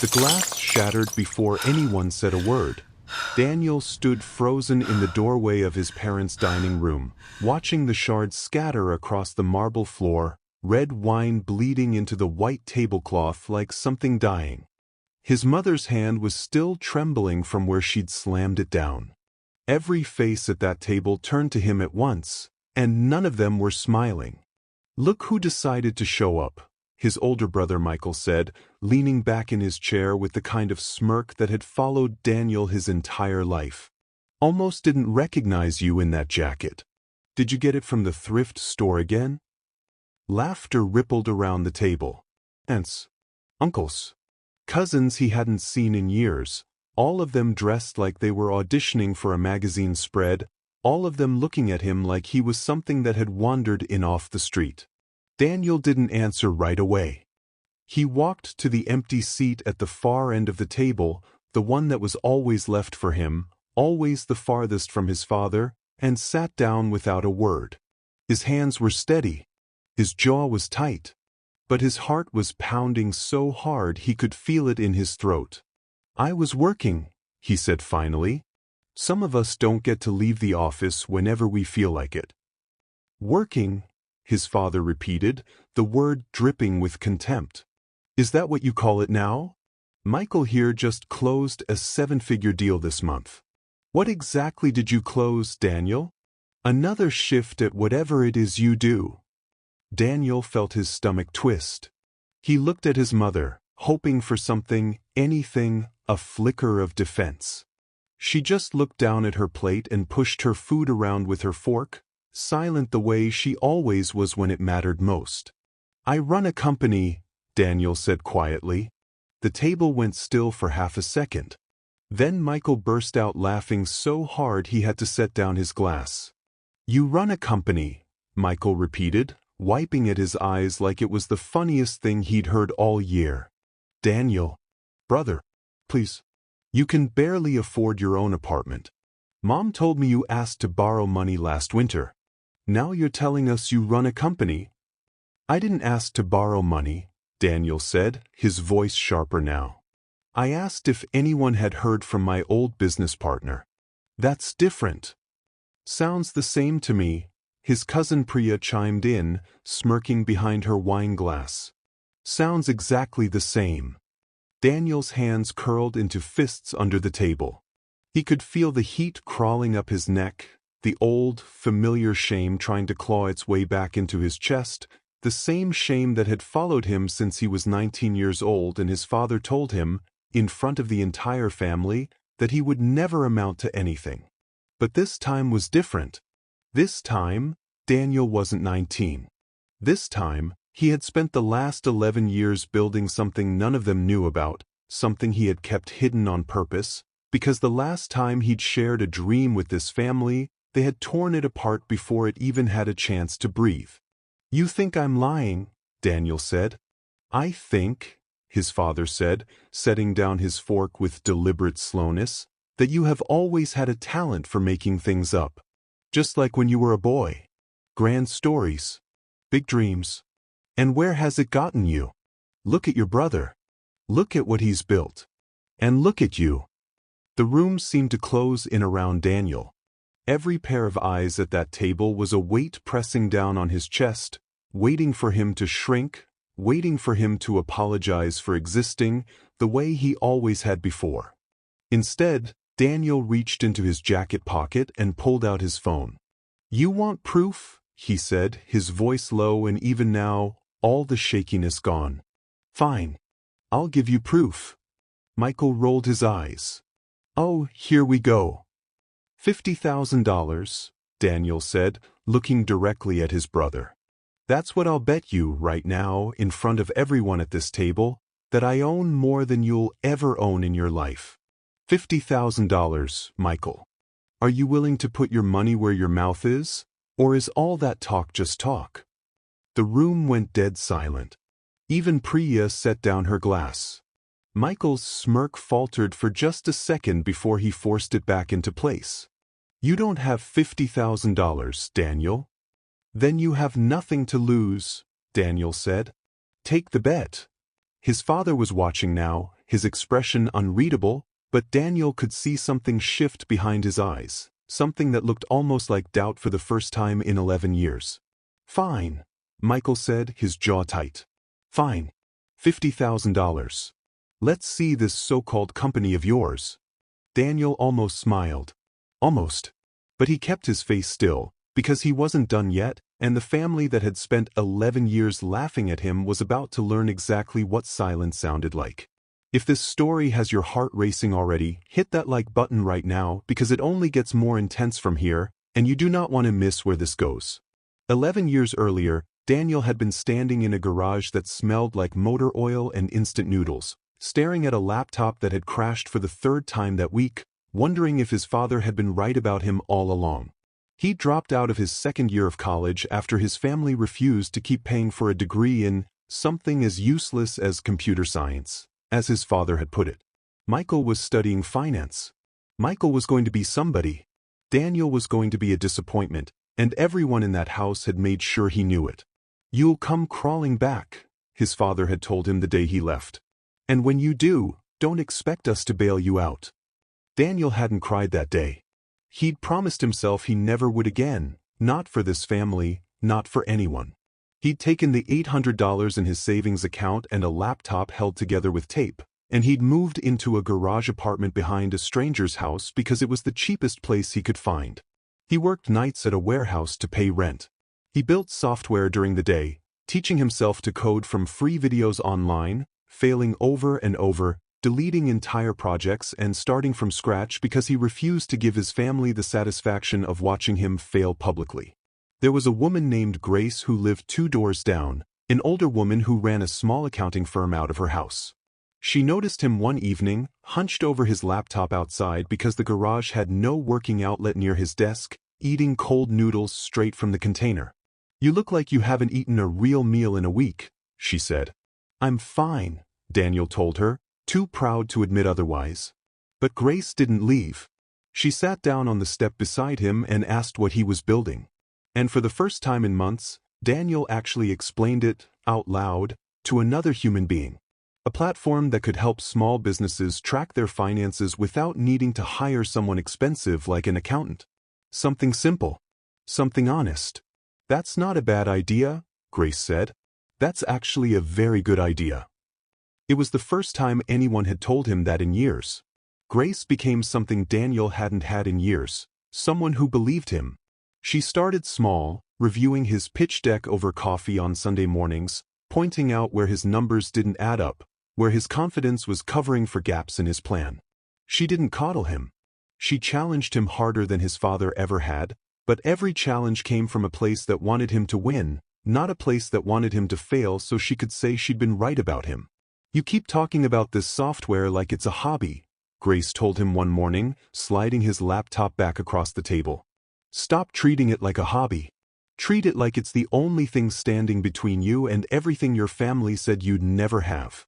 The glass shattered before anyone said a word. Daniel stood frozen in the doorway of his parents' dining room, watching the shards scatter across the marble floor, red wine bleeding into the white tablecloth like something dying. His mother's hand was still trembling from where she'd slammed it down. Every face at that table turned to him at once, and none of them were smiling. "Look who decided to show up," his older brother Michael said, leaning back in his chair with the kind of smirk that had followed Daniel his entire life. "Almost didn't recognize you in that jacket. Did you get it from the thrift store again?" Laughter rippled around the table. Aunts, uncles, cousins he hadn't seen in years, all of them dressed like they were auditioning for a magazine spread, all of them looking at him like he was something that had wandered in off the street. Daniel didn't answer right away. He walked to the empty seat at the far end of the table, the one that was always left for him, always the farthest from his father, and sat down without a word. His hands were steady. His jaw was tight. But his heart was pounding so hard he could feel it in his throat. "I was working," he said finally. "Some of us don't get to leave the office whenever we feel like it." "Working?" his father repeated, the word dripping with contempt. "Is that what you call it now? Michael here just closed a 7-figure deal this month." "What exactly did you close, Daniel?" "Another shift at whatever it is you do." Daniel felt his stomach twist. He looked at his mother, hoping for something, anything, a flicker of defense. She just looked down at her plate and pushed her food around with her fork, silent the way she always was when it mattered most. "I run a company," Daniel said quietly. The table went still for half a second. Then Michael burst out laughing so hard he had to set down his glass. "You run a company," Michael repeated, wiping at his eyes like it was the funniest thing he'd heard all year. "Daniel, brother, please. You can barely afford your own apartment. Mom told me you asked to borrow money last winter. Now you're telling us you run a company." "I didn't ask to borrow money," Daniel said, his voice sharper now. "I asked if anyone had heard from my old business partner." "That's different." "Sounds the same to me," his cousin Priya chimed in, smirking behind her wine glass. "Sounds exactly the same." Daniel's hands curled into fists under the table. He could feel the heat crawling up his neck, the old, familiar shame trying to claw its way back into his chest, the same shame that had followed him since he was 19 years old and his father told him, in front of the entire family, that he would never amount to anything. But this time was different. This time, Daniel wasn't 19. This time, he had spent the last 11 years building something none of them knew about, something he had kept hidden on purpose, because the last time he'd shared a dream with this family, they had torn it apart before it even had a chance to breathe. "You think I'm lying," Daniel said. "I think," his father said, setting down his fork with deliberate slowness, "that you have always had a talent for making things up. Just like when you were a boy. Grand stories. Big dreams. And where has it gotten you? Look at your brother. Look at what he's built. And look at you." The room seemed to close in around Daniel. Every pair of eyes at that table was a weight pressing down on his chest, waiting for him to shrink, waiting for him to apologize for existing the way he always had before. Instead, Daniel reached into his jacket pocket and pulled out his phone. "You want proof?" he said, his voice low and even now, all the shakiness gone. "Fine. I'll give you proof." Michael rolled his eyes. "Oh, here we go." $50,000, Daniel said, looking directly at his brother. "That's what I'll bet you right now, in front of everyone at this table, that I own more than you'll ever own in your life. $50,000, Michael. Are you willing to put your money where your mouth is, or is all that talk just talk?" The room went dead silent. Even Priya set down her glass. Michael's smirk faltered for just a second before he forced it back into place. "You don't have $50,000, Daniel." "Then you have nothing to lose," Daniel said. "Take the bet." His father was watching now, his expression unreadable, but Daniel could see something shift behind his eyes, something that looked almost like doubt for the first time in 11 years. "Fine," Michael said, his jaw tight. "Fine. $50,000. Let's see this so-called company of yours." Daniel almost smiled. Almost. But he kept his face still, because he wasn't done yet, and the family that had spent 11 years laughing at him was about to learn exactly what silence sounded like. If this story has your heart racing already, hit that like button right now because it only gets more intense from here, and you do not want to miss where this goes. 11 years earlier, Daniel had been standing in a garage that smelled like motor oil and instant noodles, staring at a laptop that had crashed for the third time that week, wondering if his father had been right about him all along. He dropped out of his second year of college after his family refused to keep paying for a degree in something as useless as computer science, as his father had put it. Michael was studying finance. Michael was going to be somebody. Daniel was going to be a disappointment, and everyone in that house had made sure he knew it. "You'll come crawling back," his father had told him the day he left. "And when you do, don't expect us to bail you out." Daniel hadn't cried that day. He'd promised himself he never would again, not for this family, not for anyone. He'd taken the $800 in his savings account and a laptop held together with tape, and he'd moved into a garage apartment behind a stranger's house because it was the cheapest place he could find. He worked nights at a warehouse to pay rent. He built software during the day, teaching himself to code from free videos online, failing over and over, deleting entire projects and starting from scratch because he refused to give his family the satisfaction of watching him fail publicly. There was a woman named Grace who lived 2 doors down, an older woman who ran a small accounting firm out of her house. She noticed him one evening, hunched over his laptop outside because the garage had no working outlet near his desk, eating cold noodles straight from the container. "You look like you haven't eaten a real meal in a week," she said. "I'm fine," Daniel told her, too proud to admit otherwise. But Grace didn't leave. She sat down on the step beside him and asked what he was building. And for the first time in months, Daniel actually explained it, out loud, to another human being. A platform that could help small businesses track their finances without needing to hire someone expensive like an accountant. Something simple. Something honest. "That's not a bad idea," Grace said. "That's actually a very good idea." It was the first time anyone had told him that in years. Grace became something Daniel hadn't had in years, someone who believed him. She started small, reviewing his pitch deck over coffee on Sunday mornings, pointing out where his numbers didn't add up, where his confidence was covering for gaps in his plan. She didn't coddle him. She challenged him harder than his father ever had, but every challenge came from a place that wanted him to win, not a place that wanted him to fail so she could say she'd been right about him. "You keep talking about this software like it's a hobby," Grace told him one morning, sliding his laptop back across the table. "Stop treating it like a hobby. Treat it like it's the only thing standing between you and everything your family said you'd never have."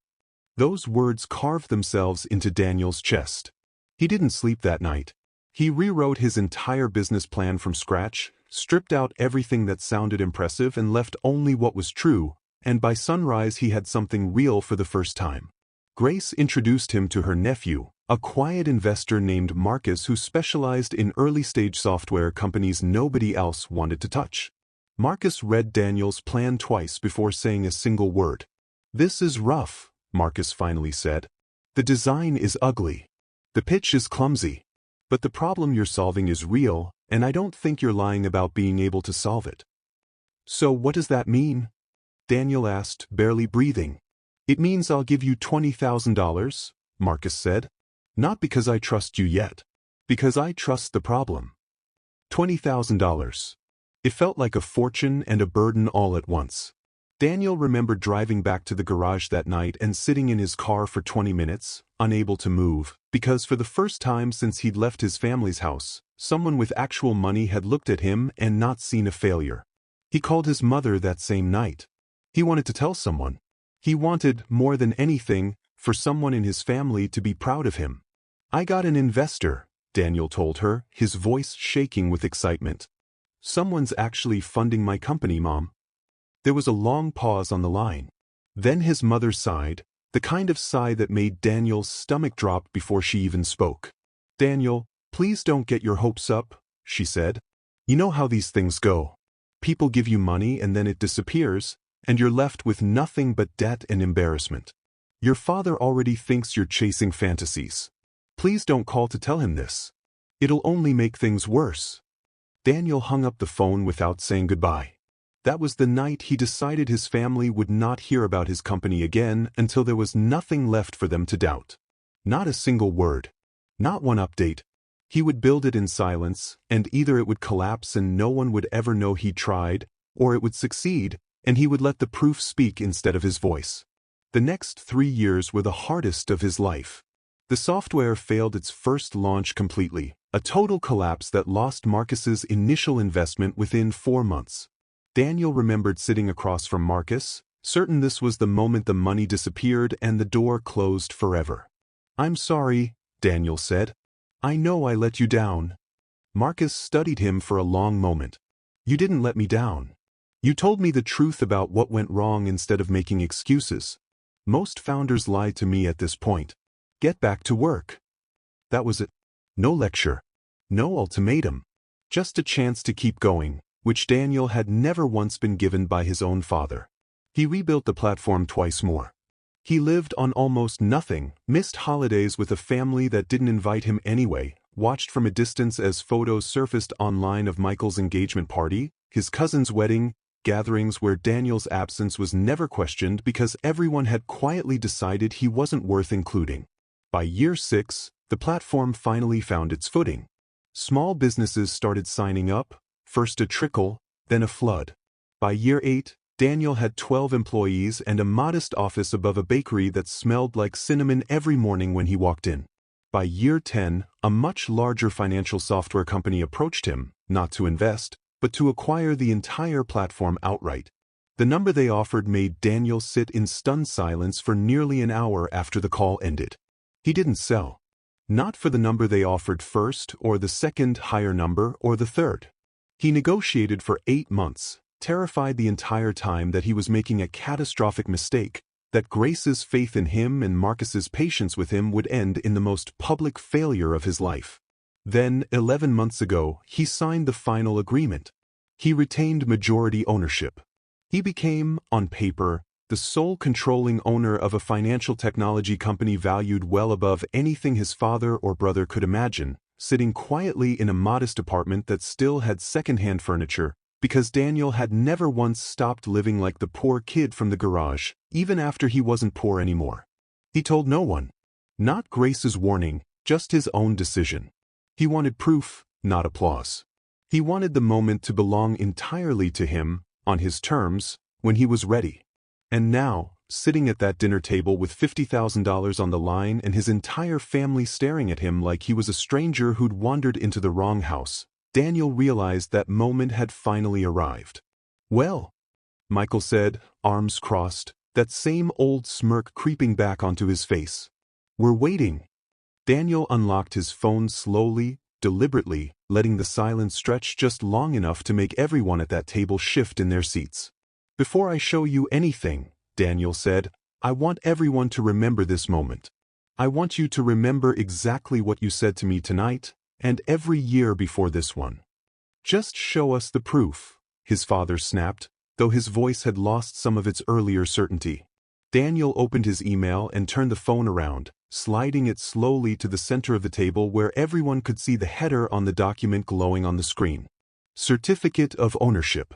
Those words carved themselves into Daniel's chest. He didn't sleep that night. He rewrote his entire business plan from scratch, stripped out everything that sounded impressive and left only what was true, and by sunrise he had something real for the first time. Grace introduced him to her nephew, a quiet investor named Marcus who specialized in early-stage software companies nobody else wanted to touch. Marcus read Daniel's plan twice before saying a single word. "This is rough," Marcus finally said. "The design is ugly. The pitch is clumsy. But the problem you're solving is real, and I don't think you're lying about being able to solve it." "So what does that mean?" Daniel asked, barely breathing. "It means I'll give you $20,000, Marcus said. "Not because I trust you yet. Because I trust the problem." $20,000. It felt like a fortune and a burden all at once. Daniel remembered driving back to the garage that night and sitting in his car for 20 minutes, unable to move, because for the first time since he'd left his family's house, someone with actual money had looked at him and not seen a failure. He called his mother that same night. He wanted to tell someone. He wanted, more than anything, for someone in his family to be proud of him. "I got an investor," Daniel told her, his voice shaking with excitement. "Someone's actually funding my company, Mom." There was a long pause on the line. Then his mother sighed, the kind of sigh that made Daniel's stomach drop before she even spoke. "Daniel, please don't get your hopes up," she said. "You know how these things go. People give you money and then it disappears, and you're left with nothing but debt and embarrassment. Your father already thinks you're chasing fantasies. Please don't call to tell him this. It'll only make things worse." Daniel hung up the phone without saying goodbye. That was the night he decided his family would not hear about his company again until there was nothing left for them to doubt. Not a single word. Not one update. He would build it in silence, and either it would collapse and no one would ever know he tried, or it would succeed, and he would let the proof speak instead of his voice. The next 3 years were the hardest of his life. The software failed its first launch completely, a total collapse that lost Marcus's initial investment within 4 months. Daniel remembered sitting across from Marcus, certain this was the moment the money disappeared and the door closed forever. "I'm sorry," Daniel said. "I know I let you down." Marcus studied him for a long moment. "You didn't let me down. You told me the truth about what went wrong instead of making excuses. Most founders lie to me at this point. Get back to work." That was it. No lecture. No ultimatum. Just a chance to keep going, which Daniel had never once been given by his own father. He rebuilt the platform twice more. He lived on almost nothing, missed holidays with a family that didn't invite him anyway, watched from a distance as photos surfaced online of Michael's engagement party, his cousin's wedding, gatherings where Daniel's absence was never questioned because everyone had quietly decided he wasn't worth including. By year 6, the platform finally found its footing. Small businesses started signing up, first a trickle, then a flood. By year 8, Daniel had 12 employees and a modest office above a bakery that smelled like cinnamon every morning when he walked in. By year 10, a much larger financial software company approached him, not to invest, but to acquire the entire platform outright. The number they offered made Daniel sit in stunned silence for nearly an hour after the call ended. He didn't sell. Not for the number they offered first, or the second higher number, or the third. He negotiated for 8 months, terrified the entire time that he was making a catastrophic mistake, that Grace's faith in him and Marcus's patience with him would end in the most public failure of his life. Then, 11 months ago, he signed the final agreement. He retained majority ownership. He became, on paper, the sole controlling owner of a financial technology company valued well above anything his father or brother could imagine, sitting quietly in a modest apartment that still had second-hand furniture, because Daniel had never once stopped living like the poor kid from the garage, even after he wasn't poor anymore. He told no one. Not Grace's warning, just his own decision. He wanted proof, not applause. He wanted the moment to belong entirely to him, on his terms, when he was ready. And now, sitting at that dinner table with $50,000 on the line and his entire family staring at him like he was a stranger who'd wandered into the wrong house, Daniel realized that moment had finally arrived. "Well," Michael said, arms crossed, that same old smirk creeping back onto his face. "We're waiting." Daniel unlocked his phone slowly, deliberately, letting the silence stretch just long enough to make everyone at that table shift in their seats. "Before I show you anything," Daniel said, "I want everyone to remember this moment. I want you to remember exactly what you said to me tonight, and every year before this one. Just show us the proof," his father snapped, though his voice had lost some of its earlier certainty. Daniel opened his email and turned the phone around, sliding it slowly to the center of the table where everyone could see the header on the document glowing on the screen. Certificate of Ownership.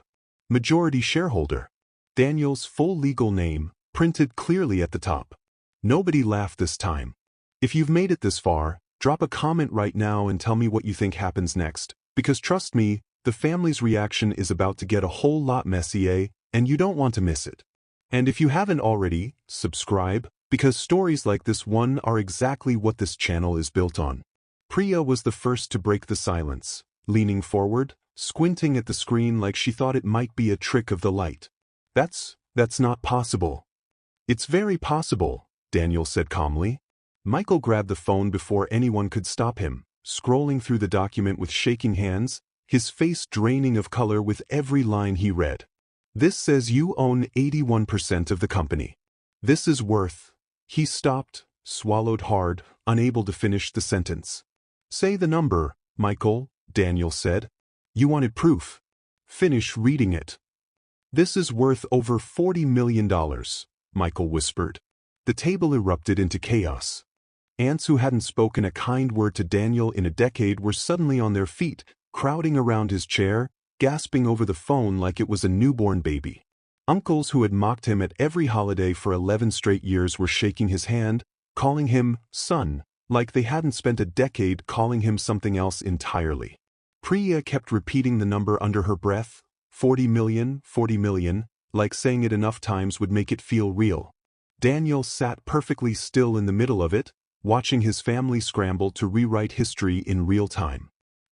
Majority Shareholder. Daniel's full legal name, printed clearly at the top. Nobody laughed this time. If you've made it this far, drop a comment right now and tell me what you think happens next, because trust me, the family's reaction is about to get a whole lot messy, and you don't want to miss it. And if you haven't already, subscribe, because stories like this one are exactly what this channel is built on. Priya was the first to break the silence, leaning forward, squinting at the screen like she thought it might be a trick of the light. That's not possible." "It's very possible," Daniel said calmly. Michael grabbed the phone before anyone could stop him, scrolling through the document with shaking hands, his face draining of color with every line he read. "This says you own 81% of the company. This is worth He stopped, swallowed hard, unable to finish the sentence. "Say the number, Michael," Daniel said. "You wanted proof. Finish reading it." "This is worth over $40 million, Michael whispered. The table erupted into chaos. Aunts who hadn't spoken a kind word to Daniel in a decade were suddenly on their feet, crowding around his chair, gasping over the phone like it was a newborn baby. Uncles who had mocked him at every holiday for 11 straight years were shaking his hand, calling him son, like they hadn't spent a decade calling him something else entirely. Priya kept repeating the number under her breath, 40 million, like saying it enough times would make it feel real. Daniel sat perfectly still in the middle of it, watching his family scramble to rewrite history in real time.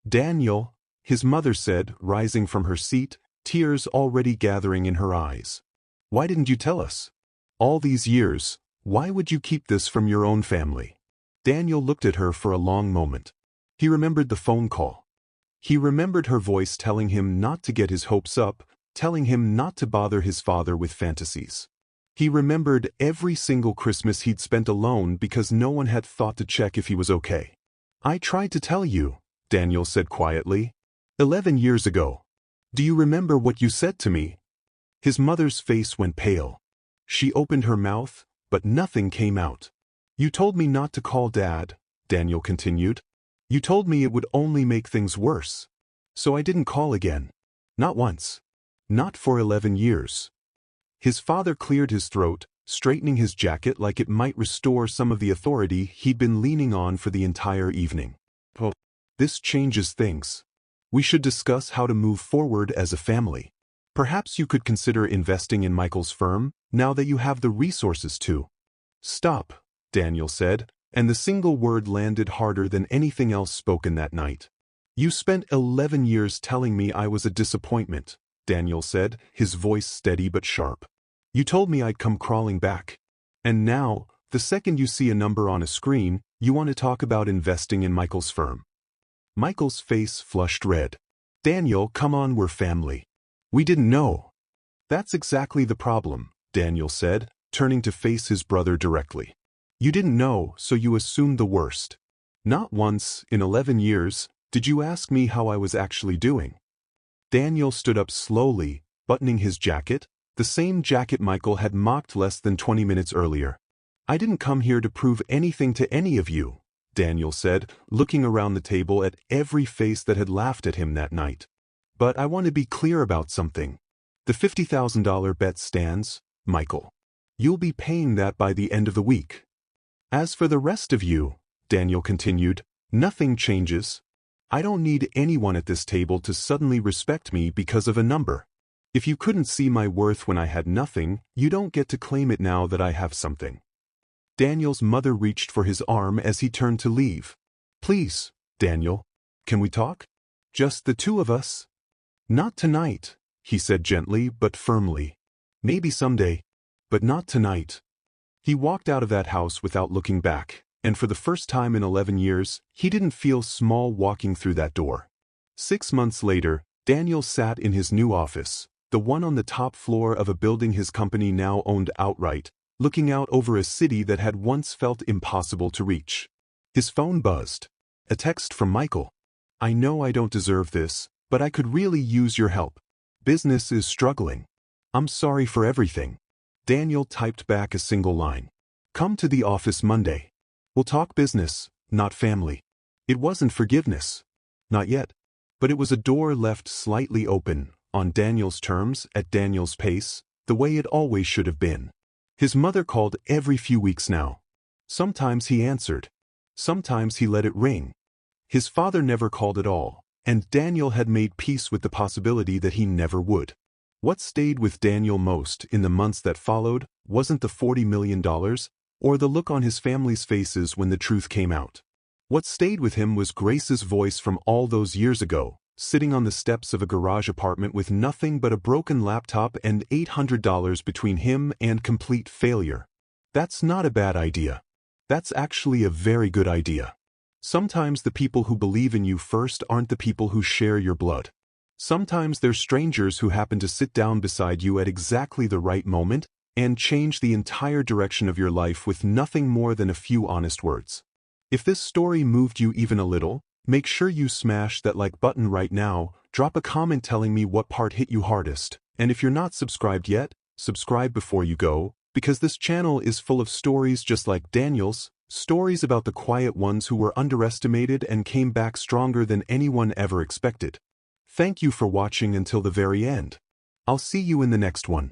"Daniel," his mother said, rising from her seat, tears already gathering in her eyes. "Why didn't you tell us? All these years, why would you keep this from your own family?" Daniel looked at her for a long moment. He remembered the phone call. He remembered her voice telling him not to get his hopes up, telling him not to bother his father with fantasies. He remembered every single Christmas he'd spent alone because no one had thought to check if he was okay. "I tried to tell you," Daniel said quietly. 11 years ago. Do you remember what you said to me?" His mother's face went pale. She opened her mouth, but nothing came out. "You told me not to call Dad," Daniel continued. "You told me it would only make things worse. So I didn't call again. Not once. Not for 11 years. His father cleared his throat, straightening his jacket like it might restore some of the authority he'd been leaning on for the entire evening. "Oh, this changes things. We should discuss how to move forward as a family. Perhaps you could consider investing in Michael's firm, now that you have the resources to." "Stop," Daniel said, and the single word landed harder than anything else spoken that night. "You spent 11 years telling me I was a disappointment," Daniel said, his voice steady but sharp. "You told me I'd come crawling back. And now, the second you see a number on a screen, you want to talk about investing in Michael's firm." Michael's face flushed red. "Daniel, come on, we're family. We didn't know." "That's exactly the problem," Daniel said, turning to face his brother directly. "You didn't know, so you assumed the worst. Not once, in 11 years, did you ask me how I was actually doing." Daniel stood up slowly, buttoning his jacket, the same jacket Michael had mocked less than 20 minutes earlier. "I didn't come here to prove anything to any of you," Daniel said, looking around the table at every face that had laughed at him that night. "But I want to be clear about something. The $50,000 bet stands, Michael. You'll be paying that by the end of the week. As for the rest of you," Daniel continued, "nothing changes. I don't need anyone at this table to suddenly respect me because of a number. If you couldn't see my worth when I had nothing, you don't get to claim it now that I have something." Daniel's mother reached for his arm as he turned to leave. "Please, Daniel, can we talk? Just the two of us?" "Not tonight," he said gently but firmly. "Maybe someday, but not tonight." He walked out of that house without looking back, and for the first time in 11 years, he didn't feel small walking through that door. 6 months later, Daniel sat in his new office, the one on the top floor of a building his company now owned outright, looking out over a city that had once felt impossible to reach. His phone buzzed. A text from Michael. "I know I don't deserve this, but I could really use your help. Business is struggling. I'm sorry for everything." Daniel typed back a single line. "Come to the office Monday. We'll talk business, not family." It wasn't forgiveness. Not yet. But it was a door left slightly open, on Daniel's terms, at Daniel's pace, the way it always should have been. His mother called every few weeks now. Sometimes he answered. Sometimes he let it ring. His father never called at all, and Daniel had made peace with the possibility that he never would. What stayed with Daniel most in the months that followed wasn't the $40 million, or the look on his family's faces when the truth came out. What stayed with him was Grace's voice from all those years ago, sitting on the steps of a garage apartment with nothing but a broken laptop and $800 between him and complete failure. That's not a bad idea. That's actually a very good idea. Sometimes the people who believe in you first aren't the people who share your blood. Sometimes they're strangers who happen to sit down beside you at exactly the right moment, and change the entire direction of your life with nothing more than a few honest words. If this story moved you even a little, make sure you smash that like button right now, drop a comment telling me what part hit you hardest, and if you're not subscribed yet, subscribe before you go, because this channel is full of stories just like Daniel's, stories about the quiet ones who were underestimated and came back stronger than anyone ever expected. Thank you for watching until the very end. I'll see you in the next one.